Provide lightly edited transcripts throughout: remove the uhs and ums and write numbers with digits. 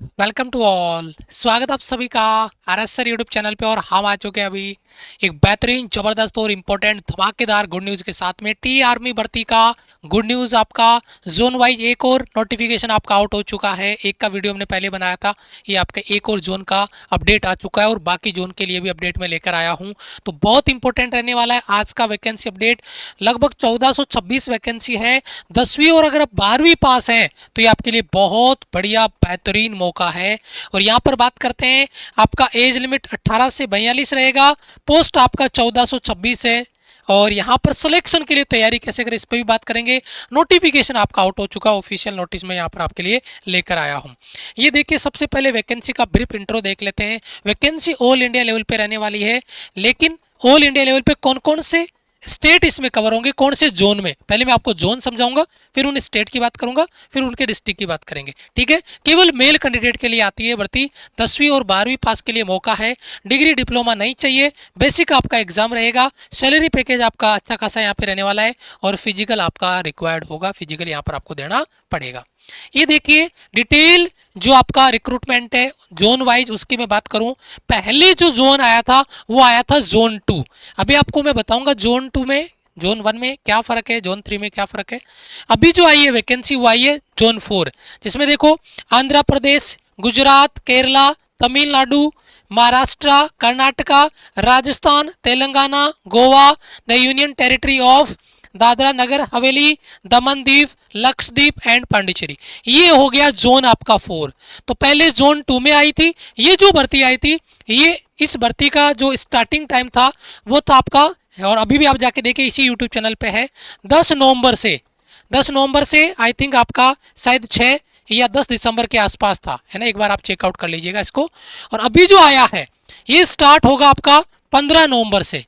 Welcome to all. स्वागत आप सभी का आरएसआर यूट्यूब चैनल पे। और हम आ चुके हैं अभी एक बेहतरीन, जबरदस्त और इम्पोर्टेंट धमाकेदार गुड न्यूज़ के साथ में। टी आर्मी भर्ती का गुड न्यूज़, आपका जोन वाइज एक और नोटिफिकेशन आपका आउट हो चुका है। एक का वीडियो हमने पहले बनाया था, ये आपका एक और जोन का अपडेट आ चुका है और बाकी जोन के लिए भी अपडेट मैं लेकर आया हूँ। तो बहुत इंपॉर्टेंट रहने वाला है आज का वैकेंसी अपडेट। लगभग 1426 वैकेंसी है। 10वीं और अगर आप 12वीं पास हैं तो ये आपके लिए बहुत बढ़िया बेहतरीन मौका है। और यहाँ पर बात करते हैं, आपका एज लिमिट 18 से 42 रहेगा। पोस्ट आपका 1426 है। और यहाँ पर सिलेक्शन के लिए तैयारी कैसे करें, इस पर भी बात करेंगे। नोटिफिकेशन आपका आउट हो चुका है, ऑफिशियल नोटिस में यहाँ पर आपके लिए लेकर आया हूँ। ये देखिए, सबसे पहले वैकेंसी का ब्रीफ इंट्रो देख लेते हैं। वैकेंसी ऑल इंडिया लेवल पे रहने वाली है, लेकिन ऑल इंडिया लेवल पे कौन कौन से स्टेट इसमें कवर होंगे, कौन से जोन में, पहले मैं आपको जोन समझाऊंगा, फिर उन स्टेट की बात करूंगा, फिर उनके डिस्ट्रिक्ट की बात करेंगे। ठीक है, केवल मेल कैंडिडेट के लिए आती है भर्ती। 10वीं और 12वीं पास के लिए मौका है। डिग्री डिप्लोमा नहीं चाहिए, बेसिक आपका एग्जाम रहेगा। सैलरी पैकेज आपका अच्छा खासा यहाँ पे रहने वाला है। और फिजिकल आपका रिक्वायर्ड होगा, फिजिकल यहाँ पर आपको देना पड़ेगा। ये देखिए डिटेल जो आपका रिक्रूटमेंट है जोन वाइज, उसकी मैं बात करूं। पहले जो जोन आया था वो आया था जोन 2। अभी आपको मैं बताऊंगा जोन 2 में, जोन 1 में क्या फ़र्क है, जोन 3 में क्या फ़र्क है। अभी जो आई है वैकेंसी वो आई है जोन 4, जिसमें देखो Andhra Pradesh, Gujarat, Kerala, Tamil Nadu, Maharashtra, Karnataka, Rajasthan, Telangana, Goa, the union territory of Dadra Nagar Haveli, Daman Diu, Lakshadweep and Pondicherry. ये हो गया जोन आपका 4। तो पहले जोन 2 में आई थी ये जो भर्ती आई थी। ये इस भर्ती का जो स्टार्टिंग टाइम था वो था आपका, और अभी भी आप जाके देखिए इसी यूट्यूब चैनल पे है, 10 नवंबर से। 10 नवंबर से आई थिंक आपका शायद 6 या 10 दिसंबर के आसपास था, है ना। एक बार आप चेकआउट कर लीजिएगा इसको। और अभी जो आया है ये स्टार्ट होगा आपका 15 नवंबर से।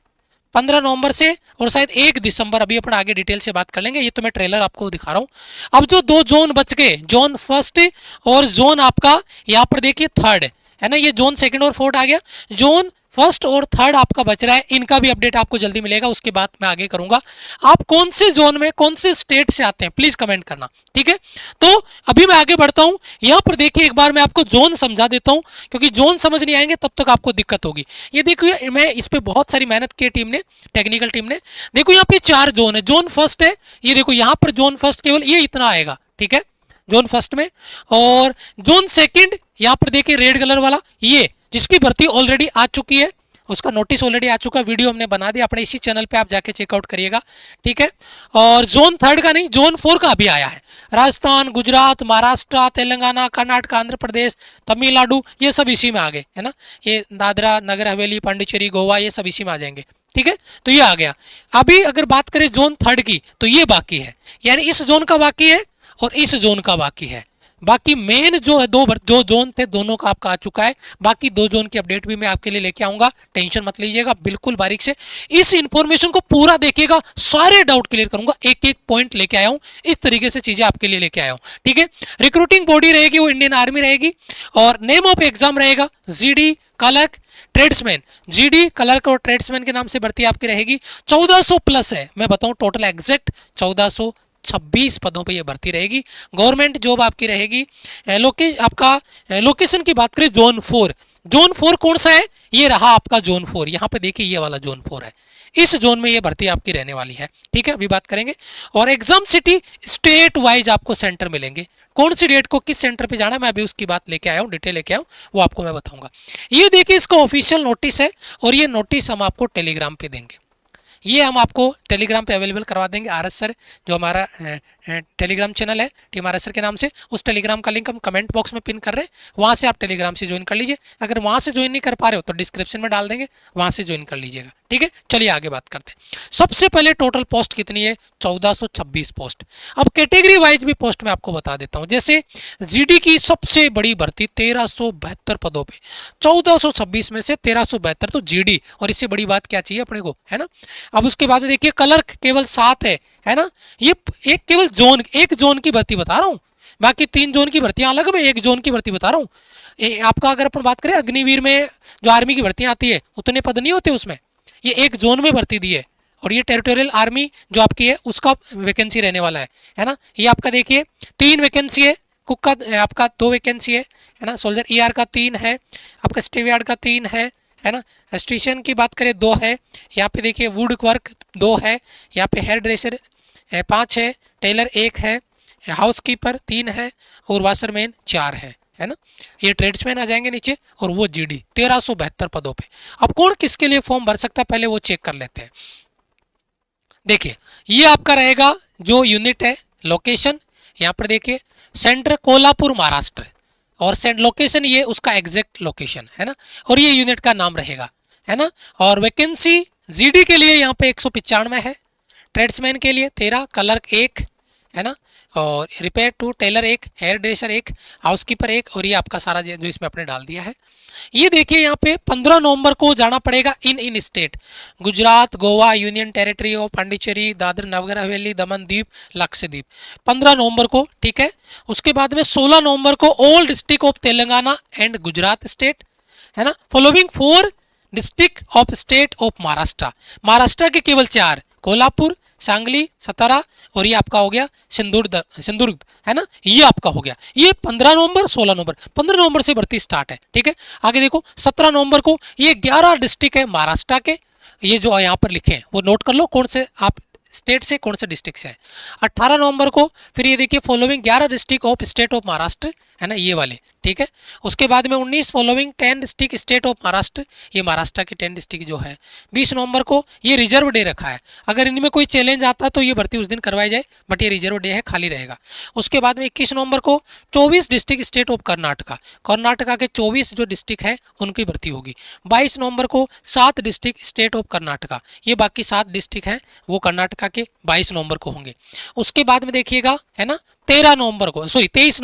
15 नवंबर से और शायद 1 दिसंबर, अभी अपन आगे डिटेल से बात कर लेंगे। ये तो मैं ट्रेलर आपको दिखा रहा हूँ। अब जो दो जोन बच गए, जोन फर्स्ट और जोन आपका यहाँ पर देखिए थर्ड, है ना। ये जोन सेकंड और फोर्थ आ गया। जोन फर्स्ट और थर्ड आपका बच रहा है, इनका भी अपडेट आपको जल्दी मिलेगा, उसके बाद मैं आगे करूंगा। आप कौन से जोन में, कौन से स्टेट से आते हैं, प्लीज कमेंट करना, ठीक है। तो अभी मैं आगे बढ़ता हूं। यहां पर देखिए एक बार मैं आपको जोन समझा देता हूं, क्योंकि जोन समझ नहीं आएंगे तब तक आपको दिक्कत होगी। ये देखिए, मैं इस पे बहुत सारी मेहनत की टीम ने, टेक्निकल टीम ने। देखो यहाँ पे 4 जोन है। जोन फर्स्ट है, ये देखो यहाँ पर जोन फर्स्ट केवल ये इतना आएगा, ठीक है, जोन फर्स्ट में। और जोन सेकंड यहाँ पर देखिए रेड कलर वाला, ये जिसकी भर्ती ऑलरेडी आ चुकी है, उसका नोटिस ऑलरेडी आ चुका है, वीडियो हमने बना दिया अपने इसी चैनल पे, आप जाके चेकआउट करिएगा, ठीक है। और जोन थर्ड का नहीं, जोन 4 का अभी आया है। राजस्थान, गुजरात, महाराष्ट्र, तेलंगाना, कर्नाटक, आंध्र प्रदेश, तमिलनाडु, ये सब इसी में आ गए, है ना। ये दादरा नगर हवेली, पांडिचेरी, गोवा, ये सब इसी में आ जाएंगे, ठीक है। तो ये आ गया। अभी अगर बात करें जोन थर्ड की, तो ये बाकी है, यानी इस जोन का बाकी है और इस जोन का बाकी है। बाकी मेन जो है जो जोन थे दोनों का आपका आ चुका है। बाकी 2 जोन की अपडेट भी मैं आपके लिए लेके आऊंगा, टेंशन मत लीजिएगा, बिल्कुल बारीक से इस इंफॉर्मेशन को पूरा देखिएगा, सारे डाउट क्लियर करूंगा, एक एक पॉइंट लेके आया हूं, इस तरीके से चीजें आपके लिए लेके आया हूं, ठीक है। रिक्रूटिंग बॉडी रहेगी वो इंडियन आर्मी रहेगी। और नेम ऑफ एग्जाम रहेगा GD clerk tradesman. GD clerk और ट्रेड्समैन के नाम से भर्ती आपकी रहेगी। 1400 प्लस है, मैं बताऊं टोटल एग्जैक्ट 1426 पदों पे ये भर्ती रहेगी। गवर्नमेंट जॉब आपकी रहेगी। लोकेशन की बात करें, जोन 4। जोन 4 कौन सा है, ये रहा आपका जोन 4। यहाँ पे देखिए ये वाला जोन 4 है, इस जोन में ये भर्ती आपकी रहने वाली है, ठीक है। अभी बात करेंगे। और एग्जाम सिटी स्टेट वाइज आपको सेंटर मिलेंगे, कौन सी डेट को किस सेंटर पे जाना है, मैं अभी उसकी बात लेके आया हूँ, डिटेल लेके आया हूँ, वो आपको मैं बताऊंगा। ये देखिए इसका ऑफिशियल नोटिस है, और ये नोटिस हम आपको टेलीग्राम पे देंगे। ये हम आपको टेलीग्राम पे अवेलेबल करवा देंगे। आर एस सर जो हमारा टेलीग्राम चैनल है टीम आर एस सर के नाम से, उस टेलीग्राम का लिंक हम कमेंट बॉक्स में पिन कर रहे हैं, वहाँ से आप टेलीग्राम से ज्वाइन कर लीजिए। अगर वहाँ से ज्वाइन नहीं कर पा रहे हो तो डिस्क्रिप्शन में डाल देंगे, वहाँ से ज्वाइन कर लीजिएगा, ठीक है। चलिए आगे बात करते हैं। सबसे पहले टोटल पोस्ट कितनी है, 1426 पोस्ट। अब कैटेगरी वाइज भी पोस्ट मैं आपको बता देता हूँ। जैसे जीडी की सबसे बड़ी भर्ती 1372 पदों पे, 1426 में से 1372 तो जीडी, और इससे बड़ी बात क्या चाहिए अपने को, है ना। अब उसके बाद में देखिए क्लर्क केवल 7 है ना। ये एक केवल जोन, एक जोन की भर्ती बता रहा हूँ, बाकी 3 जोन की भर्तियां अलग, में एक जोन की भर्ती बता रहा हूँ। आपका अगर अपन बात करें अग्निवीर में जो आर्मी की भर्तियां आती है, उतने पद नहीं होते उसमें, ये एक जोन में भर्ती दी है। और ये टेरिटोरियल आर्मी जो आपकी है उसका वैकेंसी रहने वाला है ना। ये आपका देखिए 3 वैकेंसी है, कुक का आपका 2 वैकेंसी है ना। सोल्जर ईआर का 3 है, आपका स्टीवयार्ड का 3 है ना। स्टेशन की बात करें 2 है, यहाँ पे देखिए वुड वर्क 2 है, यहाँ पे हेयर ड्रेसर 5 है, टेलर 1 है, हाउसकीपर 3 है और वाशरमैन 4 है ना। ये ट्रेड्समैन आ जाएंगे नीचे और वो जीडी 1372 पदों पे। अब कौन किसके लिए फॉर्म भर सकता है पहले वो चेक कर लेते हैं। देखिए ये आपका रहेगा जो यूनिट है, लोकेशन यहाँ पर देखिए सेंटर कोल्हापुर महाराष्ट्र, और सेंट लोकेशन ये उसका एग्जैक्ट लोकेशन है ना, और ये यूनिट का नाम रहेगा है ना। और वैकेंसी जीडी के लिए यहाँ पे 195 है, ट्रेड्समैन के लिए 13, क्लर्क 1 है ना, और repair two tailor 1, hair dresser 1, housekeeper 1, और ये आपका सारा जो इसमें आपने डाल दिया है। ये देखिए यहाँ पे 15 नवंबर को जाना पड़ेगा इन state, Gujarat, Goa, union territory of Pondicherry, Dadar Nagar Haveli, Daman दीप, लक्षद्वीप, 15 नवंबर को, ठीक है। उसके बाद में 16 नवंबर को all district of Telangana and Gujarat state है ना। Following 4 district of state of Maharashtra, Maharashtra के केवल 4, कोल्हापुर, सांगली, सतारा, और ये आपका हो गया सिंधुदुर्ग है ना, ये आपका हो गया। ये 15 नवंबर 16 नवंबर, 15 नवंबर से भर्ती स्टार्ट है, ठीक है। आगे देखो 17 नवंबर को ये 11 डिस्ट्रिक्ट है महाराष्ट्र के, ये जो यहाँ पर लिखे हैं वो नोट कर लो कौन से आप स्टेट से कौन से डिस्ट्रिक्ट से है। 18 नवंबर को फिर ये देखिए following 11 district of state of Maharashtra है ना, ये वाले, ठीक है। उसके बाद में 19 following 10 district state of Maharashtra, ये महाराष्ट्र के 10 डिस्ट्रिक्ट जो है। 20 नवंबर को ये रिजर्व डे रखा है, अगर इनमें कोई चैलेंज आता तो ये भर्ती उस दिन करवाई जाए, बट ये रिजर्व डे है, खाली रहेगा। उसके बाद में 21 नवंबर को 24 district state of Karnataka, Karnataka के 24 जो डिस्ट्रिक्ट है उनकी भर्ती होगी। 22 नवंबर को 7 डिस्ट्रिक्ट स्टेट ऑफ कर्नाटका, ये बाकी 7 डिस्ट्रिक्ट हैं वो कर्नाटका के 22 नवंबर को होंगे। उसके बाद में देखिएगा है ना 23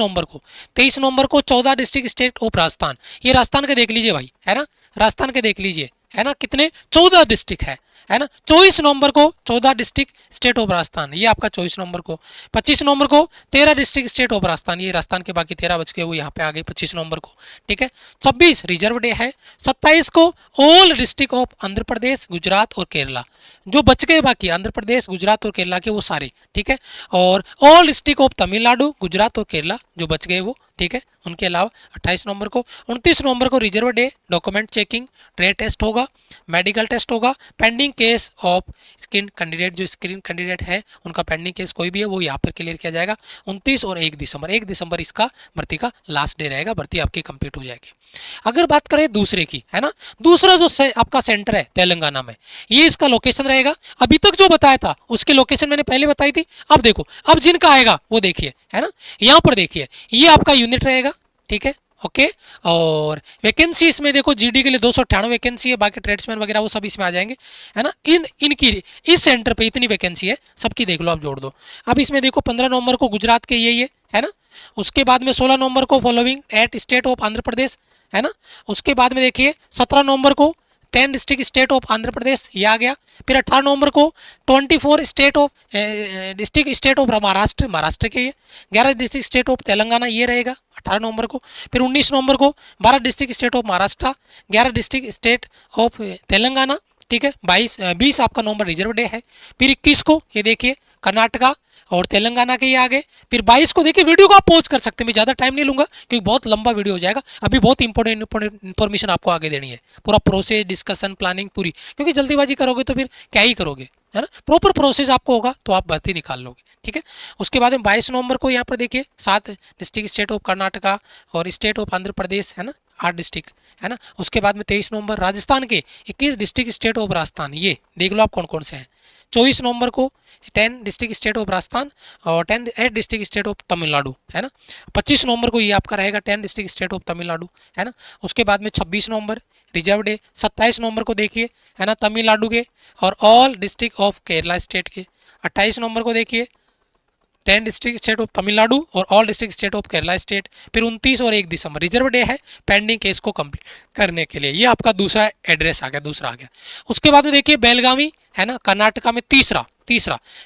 नवंबर को 14 डिस्ट्रिक्ट स्टेट ऑफ राजस्थान, ये राजस्थान के देख लीजिए भाई है ना, राजस्थान के देख लीजिए है ना, कितने 14 डिस्ट्रिक्ट है ना। 24 नवंबर को 14 डिस्ट्रिक्ट स्टेट ऑफ राजस्थान, ये आपका 24 नवंबर को। 25 नवंबर को 13 डिस्ट्रिक्ट स्टेट ऑफ राजस्थान, ये राजस्थान के बाकी 13 बच गए वो यहाँ पे आ गए 25 नवंबर को, ठीक है। 26 रिजर्व डे है। 27 को all district of Andhra Pradesh, Gujarat और केरला, जो बच गए बाकी आंध्र प्रदेश, गुजरात और केरला के वो सारे, ठीक है। और all district of Tamil Nadu, Gujarat और केरला जो बच गए वो, ठीक है, उनके अलावा। 28 नवंबर को 29 नवंबर को reserve day, document checking, trade test होगा, मेडिकल टेस्ट होगा, pending case of screen candidate, जो स्क्रीन कैंडिडेट है उनका पेंडिंग केस कोई भी है वो यहाँ पर क्लियर किया जाएगा। 29 और 1 दिसंबर इसका भर्ती का लास्ट डे रहेगा, भर्ती आपकी कंप्लीट हो जाएगी। अगर बात करें दूसरे की है ना, दूसरा जो आपका सेंटर है तेलंगाना में, ये इसका लोकेशन रहेगा। अभी तक जो बताया था उसकी लोकेशन मैंने पहले बताई थी, अब देखो अब जिनका आएगा वो देखिए है ना, यहाँ पर देखिए ये आपका यूनिट रहेगा, ठीक है, ओके। और वैकेंसी इसमें देखो जीडी के लिए 298 वैकेंसी है, बाकी ट्रेड्समैन वगैरह वो सब इसमें आ जाएंगे है ना। इनकी इस सेंटर पे इतनी वैकेंसी है, सबकी देख लो आप जोड़ दो। अब इसमें देखो 15 नवंबर को गुजरात के ये है ना। उसके बाद में 16 नवंबर को following 8 state of Andhra Pradesh है ना। उसके बाद में देखिए 17 नवंबर को 10 district state of Andhra Pradesh, ये आ गया। फिर 18 नवंबर को 24 state of district state of Maharashtra के ये। 11 डिस्ट्रिक्ट स्टेट ऑफ तेलंगाना, ये रहेगा 18 नवंबर को। फिर 19 नवंबर को 12 district state of Maharashtra, 11 district state of Telangana, ठीक है। 20 आपका नवंबर रिजर्व डे है। फिर 21 को ये देखिए कर्नाटका और तेलंगाना के ये आगे। फिर 22 को देखिए, वीडियो को आप पॉज कर सकते हैं, मैं ज़्यादा टाइम नहीं लूंगा क्योंकि बहुत लंबा वीडियो हो जाएगा। अभी बहुत इंपॉर्टेंट इन्फॉर्मेशन आपको आगे देनी है, पूरा प्रोसेस, डिस्कशन, प्लानिंग पूरी, क्योंकि जल्दीबाजी करोगे तो फिर क्या ही करोगे है ना। प्रॉपर प्रोसेस आपको होगा तो आप भर्ती निकाल लोगे, ठीक है। उसके बाद में 22 नवंबर को यहाँ पर देखिए 7 डिस्ट्रिक्ट स्टेट ऑफ कर्नाटका और स्टेट ऑफ आंध्र प्रदेश है ना, 8 डिस्ट्रिक्ट है ना। उसके बाद में 23 नवंबर राजस्थान के 21 डिस्ट्रिक्ट स्टेट ऑफ राजस्थान, ये देख लो आप कौन कौन से हैं। 24 नवंबर को 10 डिस्ट्रिक्ट स्टेट ऑफ राजस्थान और 8 डिस्ट्रिक्ट स्टेट ऑफ तमिलनाडु है ना। 25 नवंबर को ये आपका रहेगा 10 डिस्ट्रिक्ट स्टेट ऑफ तमिलनाडु है ना। उसके बाद में 26 नवंबर रिजर्व डे। 27 नवंबर को देखिए है ना तमिलनाडु के और all district of Kerala state के। 28 नवंबर को देखिए 10 डिस्ट्रिक्ट स्टेट ऑफ तमिलनाडु और all district state of Kerala state. फिर 29 और 1 दिसंबर रिजर्व डे है पेंडिंग केस को कंप्लीट करने के लिए। ये आपका दूसरा एड्रेस आ गया, दूसरा आ गया। उसके बाद में देखिए बेलगावी है ना, कर्नाटका में तीसरा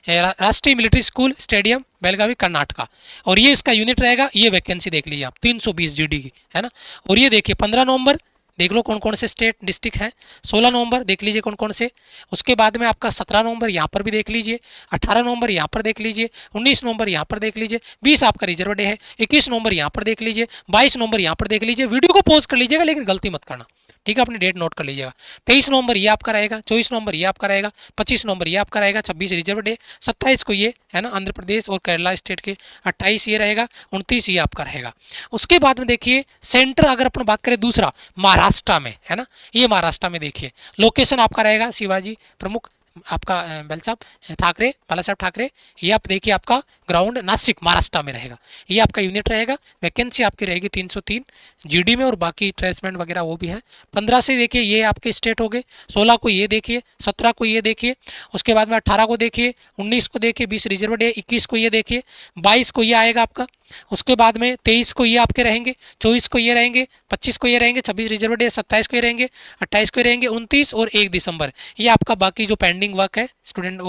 राष्ट्रीय military school stadium Belagavi Karnataka, और ये इसका यूनिट रहेगा। ये वैकेंसी देख लीजिए आप 320 जीडी की है ना। और ये देखिए 15 नवंबर देख लो कौन कौन से स्टेट डिस्ट्रिक्ट हैं। 16 नवंबर देख लीजिए कौन कौन से। उसके बाद में आपका 17 नवंबर यहाँ पर भी देख लीजिए, 18 नवंबर यहाँ पर देख लीजिए, 19 नवंबर यहाँ पर देख लीजिए, 20 आपका रिजर्व डे है, 21 नवंबर यहाँ पर देख लीजिए, 22 नवंबर यहाँ पर देख लीजिए। वीडियो को पॉज कर लीजिएगा लेकिन गलती मत करना, ठीक है, अपनी डेट नोट कर लीजिएगा। 23 नवंबर ये आपका रहेगा, 24 नवंबर ये आपका रहेगा, 25 नवंबर ये आपका रहेगा, 26 रिजर्व डे, 27 को ये है ना आंध्र प्रदेश और केरला स्टेट के, 28 ये रहेगा, 29 ये आपका रहेगा। उसके बाद में देखिए सेंटर अगर अपन बात करें दूसरा महाराष्ट्र में है ना, ये महाराष्ट्र में देखिए लोकेशन आपका रहेगा शिवाजी प्रमुख आपका बल साहब ठाकरे, बाला साहब ठाकरे। ये आप देखिए आपका ग्राउंड नासिक महाराष्ट्र में रहेगा, ये आपका यूनिट रहेगा। वैकेंसी आपकी रहेगी 303 जीडी में और बाकी ट्रेसमेंट वगैरह वो भी है। 15 से देखिए ये आपके स्टेट हो गए, 16 को ये देखिए, 17 को ये देखिए, उसके बाद में 18 को देखिए, 19 को देखिए, 20 रिजर्व डे, 21 को ये देखिए, 22 को ये आएगा आपका। उसके बाद में 23 को ये आपके रहेंगे, 24 को ये रहेंगे, 25 को ये रहेंगे, 26 रिजर्व डे, 27 को ये रहेंगे, 28 को ये रहेंगे, 29 और 1 दिसंबर ये आपका बाकी जो पेंडिंग वर्क है स्टूडेंट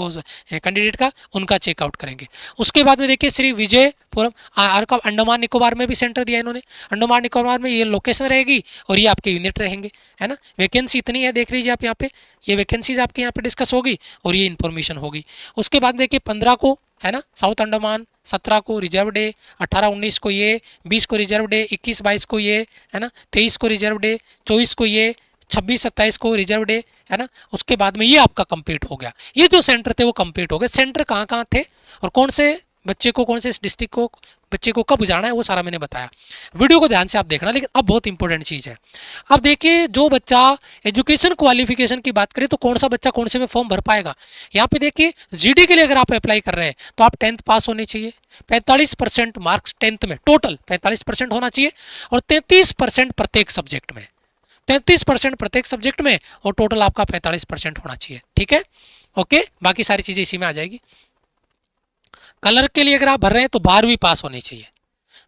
कैंडिडेट का उनका चेकआउट करेंगे। उसके बाद में देखिए श्री विजयपुरम अंडमान निकोबार में भी सेंटर दिया इन्होंने। अंडमान निकोबार में ये लोकेशन रहेगी और ये आपके यूनिट रहेंगे, है ना। वैकेंसी इतनी है देख लीजिए आप यहाँ पे, ये वैकेंसीज आपके यहाँ पे डिस्कस होगी और ये इन्फॉर्मेशन होगी। उसके बाद देखिए 15 को है ना साउथ अंडमान, 17 को रिजर्व डे, 18-19 को ये, 20 को रिजर्व डे, 21-22 को ये है ना, 23 को रिजर्व डे, 24 को ये, 26-27 को रिजर्व डे है ना। उसके बाद में ये आपका कंप्लीट हो गया, ये जो सेंटर थे वो कंप्लीट हो गए। सेंटर कहाँ कहाँ थे और कौन से बच्चे को कौन से डिस्ट्रिक्ट को बच्चे को कब जाना है वो सारा मैंने बताया। वीडियो को ध्यान से आप देखना। लेकिन अब बहुत इंपॉर्टेंट चीज़ है, अब देखिए जो बच्चा एजुकेशन क्वालिफिकेशन की बात करें तो कौन सा बच्चा कौन से में फॉर्म भर पाएगा। यहाँ पे देखिए जीडी के लिए अगर आप अप्लाई कर रहे हैं तो आप 10th पास होने चाहिए, 45% मार्क्स 10th में, टोटल 45% होना चाहिए और 33% प्रत्येक सब्जेक्ट में, 33% प्रत्येक सब्जेक्ट में और टोटल आपका 45% होना चाहिए, ठीक है। ओके, बाकी सारी चीज़ें इसी में आ जाएगी। कलर के लिए अगर आप भर रहे हैं तो 12वीं पास होनी चाहिए,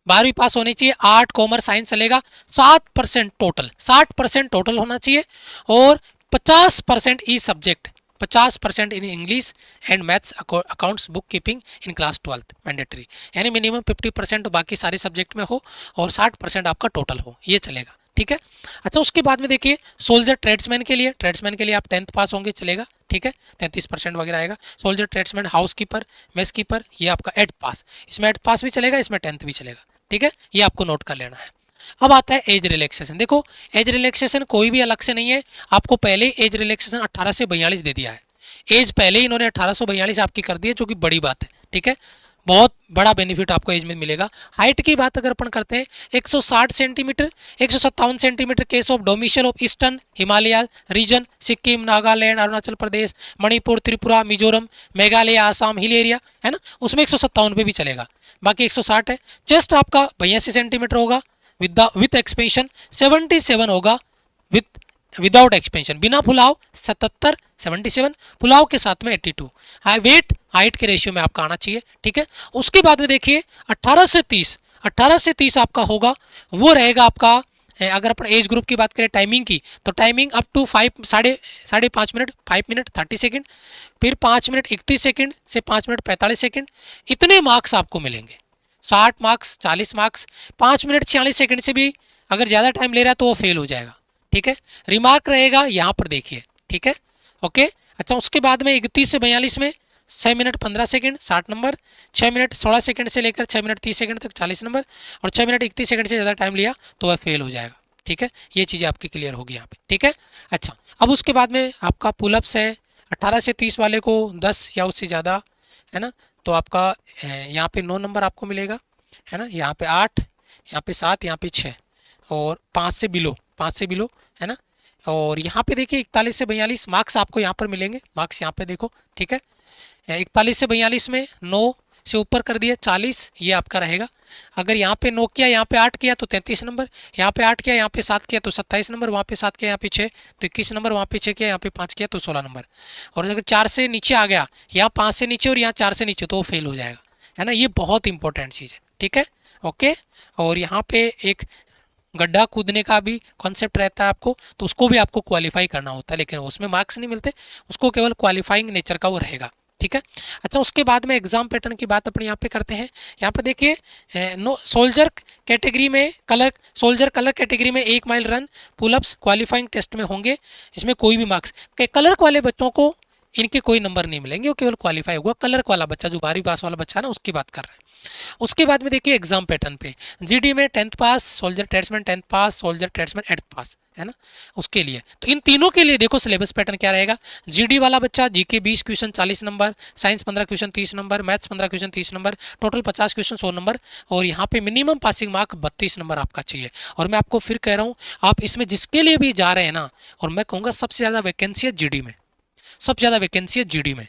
12वीं पास होनी चाहिए। आर्ट कॉमर्स साइंस चलेगा, 7% टोटल, 60% टोटल होना चाहिए और 50% ई subject, 50% in English and maths accounts book keeping in class 12th mandatory, यानी मिनिमम 50% बाकी सारे सब्जेक्ट में हो और 60% आपका टोटल हो, ये चलेगा, ठीक है। अच्छा, उसके बाद में देखिए सोल्जर ट्रेड्समैन के लिए, ट्रेड्समैन के लिए आप 10th पास होंगे, चलेगा, ठीक है, 33% वगैरह आएगा। Soldier tradesman, house keeper, mess keeper, ये आपका 8th पास, इसमें 8th पास भी चलेगा, इसमें 10th भी चलेगा, ठीक है, ये आपको नोट कर लेना है। अब आता है एज रिलैक्सेशन। देखो एज रिलैक्सेशन कोई भी अलग से नहीं है, आपको पहले एज रिलैक्सेशन 18 से 42 दे दिया है। एज पहले ही इन्होंने 1842 आपकी कर दी है, जो कि बड़ी बात है, ठीक है, बहुत बड़ा बेनिफिट आपको एज में मिलेगा। हाइट की बात अगर अपन करते हैं 160 centimetre, 157 centimetre case of domicile of eastern Himalaya region, Sikkim, Nagaland, Arunachal Pradesh, Manipur, Tripura, Mizoram, Meghalaya, Assam, hill area है ना, उसमें 157 पे भी चलेगा, बाकी 160 है। चेस्ट आपका 82 सेंटीमीटर होगा विद एक्सपेंशन, 77 होगा विदाउट एक्सपेंशन, बिना फुलाव 77, 77, फुलाव के साथ में 82। वेट हाइट के रेशियो में आपका आना चाहिए, ठीक है। उसके बाद में देखिए 18 से 30 आपका होगा, वो रहेगा आपका, अगर अपन एज ग्रुप की बात करें टाइमिंग की तो timing up to 5 minute 5 minute 30 second, फिर 5 मिनट 31 सेकेंड से 5 मिनट 45 सेकेंड, इतने मार्क्स आपको मिलेंगे। 60 मार्क्स, 40 मार्क्स, 5 मिनट 46 सेकेंड से भी अगर ज़्यादा टाइम ले रहा है तो वो फेल हो जाएगा, ठीक है। रिमार्क रहेगा यहाँ पर देखिए, ठीक है, ओके। अच्छा, उसके बाद में 31 से 42 में 6 minute 15 second 60 number, 6 minute 16 second से लेकर 6 मिनट 30 सेकंड तक 40 नंबर, और 6 मिनट 31 सेकंड से ज़्यादा टाइम लिया तो वह फेल हो जाएगा, ठीक है। ये चीज़ें आपकी क्लियर होगी यहाँ पे, ठीक है। अच्छा, अब उसके बाद में आपका पुलअप्स है 18 से 30 वाले को 10 या उससे ज़्यादा है ना, तो आपका यहाँ पे 9 नंबर आपको मिलेगा, है ना, यहाँ पे 8, यहाँ पे 7, यहाँ पे 6 और 5 से बिलो है ना। और यहाँ पे देखिए 41 से 42 मार्क्स आपको यहाँ पर मिलेंगे, मार्क्स यहाँ पे देखो, ठीक है। 41 से 42 में 9 से ऊपर कर दिया 40, ये आपका रहेगा। अगर यहाँ पे 9 किया, यहाँ पे 8 किया तो 33 नंबर, यहाँ पे 8 किया, यहाँ पे 7 किया तो 27 नंबर, वहाँ पे 7 किया, यहाँ पे 6 तो 21 नंबर, वहाँ पे 6 किया, यहाँ पे 5 किया तो 16 नंबर। और अगर 4 से नीचे आ गया, यहाँ 5 से नीचे और यहाँ 4 से नीचे, तो वो फेल हो जाएगा, है ना। ये बहुत इंपॉर्टेंट चीज़ है, ठीक है, ओके। और यहाँ पे एक गड्ढा कूदने का भी कॉन्सेप्ट रहता है आपको, तो उसको भी आपको क्वालिफाई करना होता है, लेकिन उसमें मार्क्स नहीं मिलते, उसको केवल क्वालिफाइंग नेचर का वो रहेगा, ठीक है। अच्छा, उसके बाद में एग्जाम पैटर्न की बात अपने यहाँ पे करते हैं। यहाँ पर देखिए, नो सोल्जर कैटेगरी में सोल्जर कलर कैटेगरी में 1 mile run pullups qualifying test में होंगे। इसमें कोई भी मार्क्स कलर वाले बच्चों को इनके कोई नंबर नहीं मिलेंगे, वो केवल क्वालिफाई हुआ कलर वाला बच्चा, जो 12वीं पास वाला बच्चा है ना, उसकी बात कर रहे हैं। उसके बाद में देखिए एग्जाम पैटर्न पे, जीडी में 10th पास सोल्जर ट्रेड्समैन 10th पास, सोल्जर ट्रेड्समैन 8th पास, है ना, उसके लिए। तो इन तीनों के लिए देखो सिलेबस पैटर्न क्या रहेगा। जीडी वाला बच्चा GK 20 question 40 number, science 15 question 30 number, maths 15 question 30 number, total 50 question 100 number, और यहाँ पे मिनिमम पासिंग मार्क 32 नंबर आपका चाहिए। और मैं आपको फिर कह रहा हूँ, आप इसमें जिसके लिए भी जा रहे हैं ना, और मैं कहूँगा सबसे ज़्यादा वैकेंसी है जीडी में, सबसे ज़्यादा वैकेंसी है जीडी में।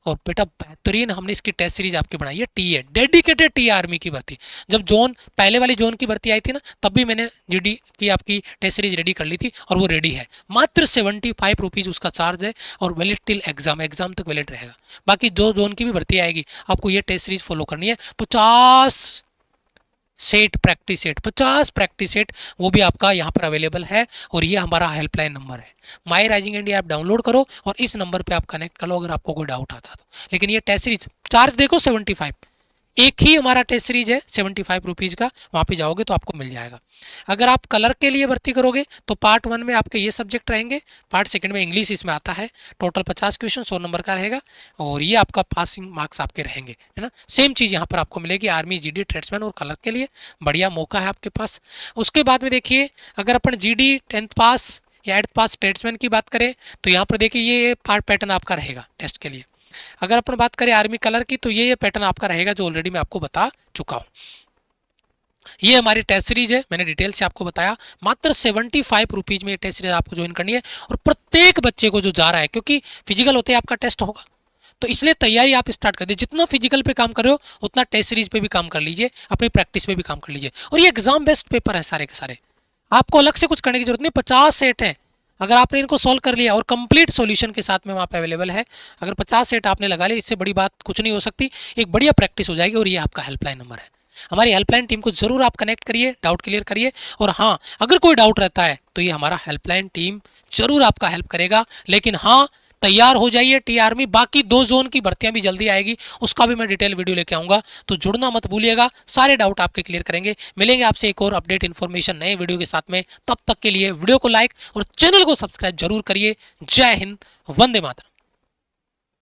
और बेटा बेहतरीन हमने इसकी टेस्ट सीरीज आपकी बनाई है, टी है डेडिकेटेड टी आर्मी की भर्ती। जब जोन पहले वाली जोन की भर्ती आई थी ना, तब भी मैंने जीडी की आपकी टेस्ट सीरीज रेडी कर ली थी, और वो रेडी है। मात्र 75 रुपीज़ उसका चार्ज है, और वैलिड टिल एग्जाम तक वैलिड रहेगा। बाकी जो जोन की भी भर्ती आएगी, आपको ये टेस्ट सीरीज फॉलो करनी है। 50 set practice set, 50 practice set, वो भी आपका यहाँ पर अवेलेबल है। और ये हमारा हेल्पलाइन नंबर है, माई राइजिंग इंडिया ऐप डाउनलोड करो और इस नंबर पे आप कनेक्ट कर लो अगर आपको कोई डाउट आता तो। लेकिन ये टेस्ट सीरीज चार्ज देखो 75, एक ही हमारा टेस्ट सीरीज है 75 रुपीज़ का, वहाँ पे जाओगे तो आपको मिल जाएगा। अगर आप कलर के लिए भर्ती करोगे तो पार्ट 1 में आपके ये सब्जेक्ट रहेंगे, पार्ट 2 में इंग्लिश इसमें आता है, टोटल 50 क्वेश्चन 100 नंबर का रहेगा, और ये आपका पासिंग मार्क्स आपके रहेंगे, है ना। सेम चीज़ यहाँ पर आपको मिलेगी आर्मी, जीडी, ट्रेड्समैन और कलर के लिए। बढ़िया मौका है आपके पास। उसके बाद में देखिए, अगर अपन जीडी 10th पास या 8th पास ट्रेड्समैन की बात करें, तो यहाँ पर देखिए ये पार्ट पैटर्न आपका रहेगा टेस्ट के लिए। अगर अपन बात करें आर्मी कलर की, तो ये पैटर्न आपका रहेगा जो ऑलरेडी मैं आपको बता चुका हूँ। ये हमारी टेस्ट सीरीज है, मैंने डिटेल से आपको बताया। मात्र 75 रुपीज़ में ये टेस्ट सीरीज आपको ज्वाइन करनी है, और प्रत्येक बच्चे को जो जा रहा है, क्योंकि फिजिकल होते ही आपका टेस्ट होगा, तो इसलिए तैयारी आप स्टार्ट कर दीजिए। जितना फिजिकल पे काम कर रहे हो, उतना टेस्ट सीरीज पे भी काम कर लीजिए, अपनी प्रैक्टिस पे भी काम कर लीजिए। और ये एग्जाम बेस्ड पेपर है सारे के सारे, आपको अलग से कुछ करने की जरूरत नहीं। 50 सेट है, अगर आपने इनको सॉल्व कर लिया, और कंप्लीट सॉल्यूशन के साथ में वहाँ पे अवेलेबल है, अगर 50 सेट आपने लगा लिया, इससे बड़ी बात कुछ नहीं हो सकती। एक बढ़िया प्रैक्टिस हो जाएगी। और ये आपका हेल्पलाइन नंबर है, हमारी हेल्पलाइन टीम को जरूर आप कनेक्ट करिए, डाउट क्लियर करिए। और हाँ, अगर कोई डाउट रहता है तो ये हमारा हेल्पलाइन टीम जरूर आपका हेल्प करेगा। लेकिन हाँ, तैयार हो जाइए टी आर्मी, बाकी 2 जोन की भर्तियां भी जल्दी आएगी, उसका भी मैं डिटेल वीडियो लेके आऊंगा, तो जुड़ना मत भूलिएगा। सारे डाउट आपके क्लियर करेंगे। मिलेंगे आपसे एक और अपडेट इन्फॉर्मेशन नए वीडियो के साथ में। तब तक के लिए वीडियो को लाइक और चैनल को सब्सक्राइब जरूर करिए। जय हिंद, वंदे मातरम।